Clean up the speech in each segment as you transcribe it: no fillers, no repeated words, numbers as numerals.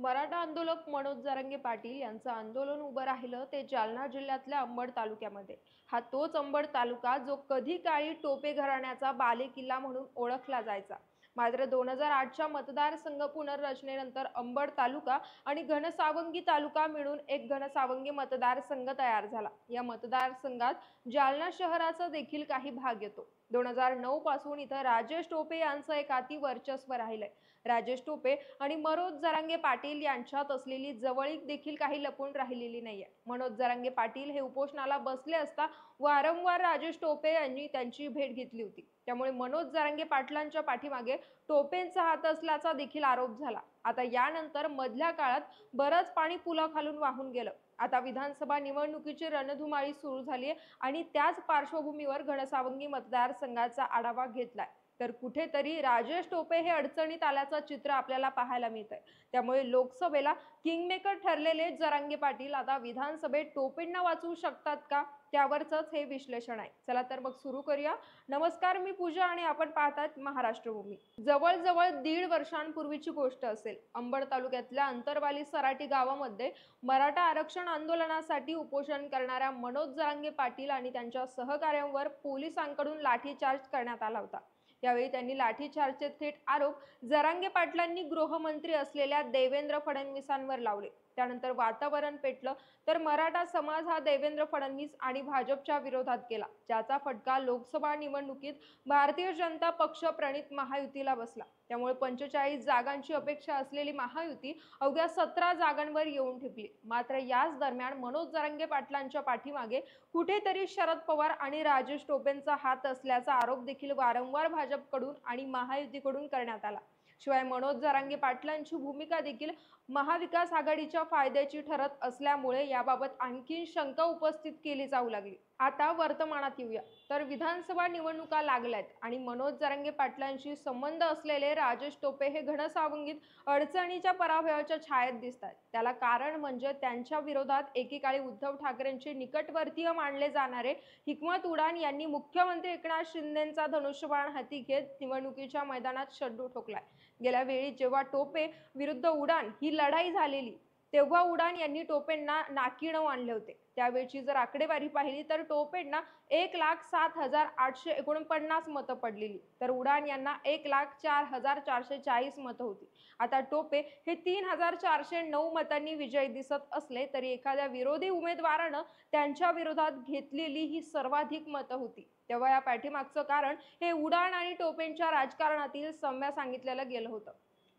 मराठा आंदोलक मनोज जरांगे पाटील यांचं आंदोलन उभं राहिलं ते जालना जिल्ह्यातल्या अंबड तालुक्यामध्ये। हा तोच अंबड तालुका जो कधी काळी टोपे घराण्याचा बालेकिल्ला म्हणून ओळखला जायचा। मात्र 2008च्या मतदारसंघ पुनर्रचनेनंतर अंबड तालुका आणि घनसावंगी तालुका मिळून एक घनसावंगी मतदारसंघ तयार झाला। या मतदारसंघात जालना शहराचा देखील काही भाग येतो। 2009 पासून इथं राजेश टोपे यांचं एक अति वर्चस्व राहिलंय। राजेश टोपे आणि मनोज जरांगे पाटील यांच्यात असलेली जवळीक देखील काही लपून राहिलेली नाहीये। मनोज जरांगे पाटील हे उपोषणाला बसले असता वारंवार राजेश टोपे यांनी त्यांची भेट घेतली होती। त्यामुळे मनोज जरांगे पाटलांच्या पाठीमागे टोपेंचा हात असल्याचा देखील आरोप झाला। आता यानंतर मधल्या काळात बरंच पाणी पुलाखालून वाहून गेलं। आता विधानसभा निवडणुकीची रणधुमाळी सुरू झाली आहे आणि त्याच पार्श्वभूमीवर घनसावंगी मतदारसंघाचा आढावा घेतलाय। तर कुठेतरी राजेश टोपे हे अडचणीत आल्याचं चित्र आपल्याला पाहायला मिळतंय। त्यामुळे लोकसभेला किंगमेकर ठरलेले जरांगे पाटील आता विधानसभेत टोपेंना वाचवू शकतात का, त्यावरच हे विश्लेषण आहे। चला तर मग सुरू करूया। नमस्कार, मी पूजा आणि आपण पाहतात महाराष्ट्रभूमी। जवळजवळ 1.5 वर्षांपूर्वीची गोष्ट असेल। अंबड तालुक्यातल्या अंतरवाली सराटी गावामध्ये मराठा आरक्षण आंदोलनासाठी उपोषण करणाऱ्या मनोज जरांगे पाटील आणि त्यांच्या सहकाऱ्यांवर पोलिसांकडून लाठीचार्ज करण्यात आला होता। यावेळी त्यांनी लाठीचार्जचे थेट आरोप जरांगे पाटलांनी गृहमंत्री असलेल्या देवेंद्र फडणवीसांवर लावले। त्यानंतर वातावरण पेटलं तर मराठा समाज हा देवेंद्र फडणवीस आणि भाजपच्या विरोधात गेला, ज्याचा फटका लोकसभा निवडणुकीत भारतीय जनता पक्ष प्रणित महायुतीला बसला। त्यामुळे 45 जागांची अपेक्षा असलेली महायुती अवघ्या 17 जागांवर येऊन ठेपली। मात्र याच दरम्यान मनोज जरांगे पाटलांच्या पाठीमागे कुठेतरी शरद पवार आणि राजेश टोपेंचा हात असल्याचा आरोप देखील वारंवार भाजपकडून आणि महायुतीकडून करण्यात आला। शिवाय मनोज जरांगे पाटलांची भूमिका देखील महाविकास आघाडीच्या फायद्याची ठरत असल्यामुळे याबाबत आणखी शंका उपस्थित केली जाऊ लागली। आता वर्तमानात येऊया तर विधानसभा निवडणुका लागल्यात आणि मनोज जरांगे पाटलांशी संबंध असलेले राजेश टोपे हे घनसावंगीत अडचणीच्या पराभवाच्या छायेत दिसतात। त्याला कारण म्हणजे त्यांच्या विरोधात एकेकाळी उद्धव ठाकरेंचे निकटवर्तीय मानले जाणारे हिकमत उडान यांनी मुख्यमंत्री एकनाथ शिंदेंचा धनुष्यबाण हाती घेत निवडणुकीच्या मैदानात शड्डू ठोकलाय। गेल्या वेळी जेव्हा टोपे विरुद्ध उडान ही लढाई झालेली तेव्हा उडान यांनी टोपेंना नाकीनऊ आणले होते। त्यावेळची जर आकडेवारी पाहिली तर टोपेंना 1,07,849 मतं पडलेली, तर उडान यांना 1,04,440 मतं होती। आता टोपे हे 3,409 मतांनी विजयी दिसत असले तरी एखाद्या विरोधी उमेदवारानं त्यांच्या विरोधात घेतलेली ही सर्वाधिक मतं होती। तेव्हा या पाठीमागचं कारण हे उडान आणि टोपेंच्या राजकारणातील सम्य सांगितलेलं गेलं होतं।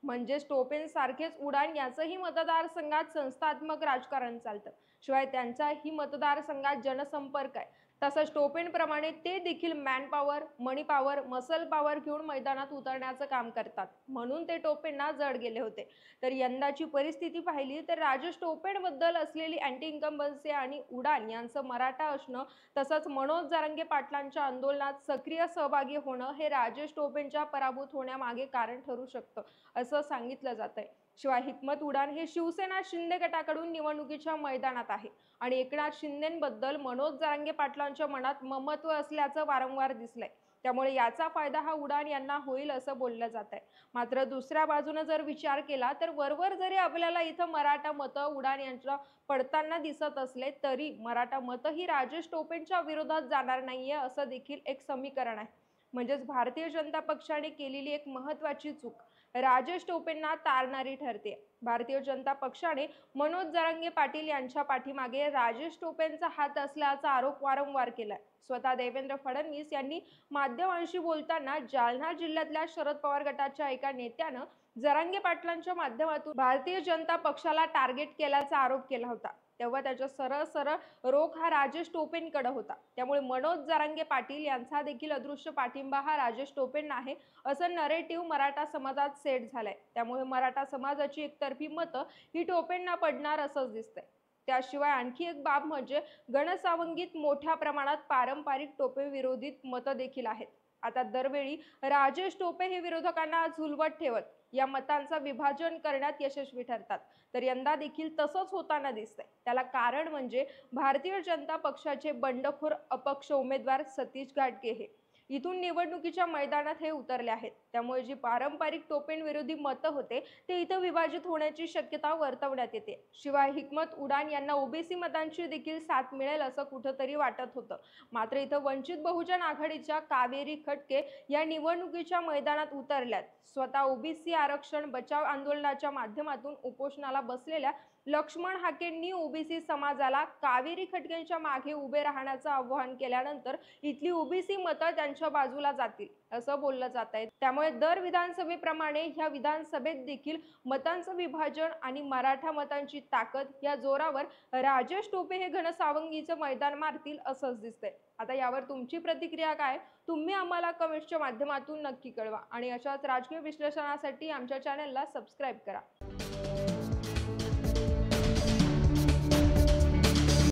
म्हणजेच टोपेंसारखेच उडान याचंही मतदारसंघात संस्थात्मक राजकारण चालतं। शिवाय त्यांचाही मतदारसंघात जनसंपर्क आहे। तसंच टोपेंप्रमाणे ते देखील मॅन पॉवर, मनी पॉवर, मसल पॉवर घेऊन मैदानात उतरण्याचं काम करतात, म्हणून ते टोपेंना जड गेले होते। तर यंदाची परिस्थिती पाहिली तर राजेश टोपेंबद्दल असलेली अँटी इन्कम्बन्सी आणि उडान यांचं मराठा असणं तसंच मनोज जरांगे पाटलांच्या आंदोलनात सक्रिय सहभागी होणं हे राजेश टोपेंच्या पराभूत होण्यामागे कारण ठरू शकतं असं सांगितलं जातंय। शिवाय हिकमत उडान हे शिवसेना शिंदे गटाकडून निवडणुकीच्या मैदानात आहे आणि एकनाथ शिंदेंबद्दल मनोज जरांगे पाटलांच्या मनात ममत्व असल्याचं वारंवार दिसलंय। त्यामुळे याचा फायदा हा उडान यांना होईल असं बोललं जात आहे। मात्र दुसऱ्या बाजूने जर विचार केला तर वरवर जरी आपल्याला इथं मराठा मतं उडान यांच्या पडताना दिसत असले तरी मराठा मतं ही राजेश टोपेंच्या विरोधात जाणार नाहीये असं देखील एक समीकरण आहे। म्हणजेच भारतीय जनता पक्षाने केलेली एक महत्त्वाची चूक राजेश टोपेंना तारणारी ठरते। भारतीय जनता पक्षाने मनोज जरांगे पाटील यांच्या पाठीमागे राजेश टोपेंचा हात असल्याचा आरोप वारंवार केलाय। स्वतः देवेंद्र फडणवीस यांनी माध्यमांशी बोलताना जालना जिल्ह्यातल्या शरद पवार गटाच्या एका नेत्यानं जरांगे पाटलांच्या माध्यमातून भारतीय जनता पक्षाला टार्गेट केल्याचा आरोप केला होता। तेव्हा त्याचा सरळ रोख हा राजेश टोपेंकडे होता। त्यामुळे मनोज जरांगे पाटील यांचा देखील अदृश्य पाठिंबा हा राजेश टोपेंना आहे असं नरेटिव्ह मराठा समाजात सेट झालंय। त्यामुळे मराठा समाजाची एकतर्फी मतं ही टोपेंना पडणार असंच दिसतंय। त्याशिवाय आणखी एक बाब म्हणजे घनसावंगीत मोठ्या प्रमाणात पारंपरिक टोपे विरोधित मतं देखील आहेत। आता दरवेळी राजेश टोपे हे विरोधकांना झुलवत ठेवत या मतांचं विभाजन करण्यात यशस्वी ठरतात, तर यंदा देखील तसंच होताना दिसतंय। त्याला कारण म्हणजे भारतीय जनता पक्षाचे बंडखोर अपक्ष उमेदवार सतीश घाटगे हे इथून निवडणुकीच्या मैदानात हे उतरले आहेत। त्यामुळे जी पारंपरिक टोपेंविरोधी मतं होते ते इथं विभाजित होण्याची शक्यता वर्तवण्यात येते। शिवाय हिकमत उडान यांना ओबीसी मतांची देखील साथ मिळेल असं कुठंतरी वाटत होतं। मात्र इथं वंचित बहुजन आघाडीच्या कावेरी खटके या निवडणुकीच्या मैदानात उतरल्यात। स्वतः ओबीसी आरक्षण बचाव आंदोलनाच्या माध्यमातून उपोषणाला बसलेल्या लक्ष्मण हाकेंनी ओबीसी समाजाला कावेरी खटक्यांच्या मागे उभे राहण्याचं आवाहन केल्यानंतर इथली ओबीसी मतं त्यांच्या बाजूला जातील असं बोललं जात आहे। त्यामुळे दर विधानसभेप्रमाणे ह्या विधानसभेत देखील मतांचं विभाजन आणि मराठा मतांची ताकद या जोरावर राजेश टोपे हे घनसावंगीचं मैदान मारतील असंच दिसतंय। आता यावर तुमची प्रतिक्रिया काय तुम्ही आम्हाला कमेंट्सच्या माध्यमातून नक्की कळवा आणि अशाच राजकीय विश्लेषणासाठी आमच्या चॅनलला सबस्क्राईब करा।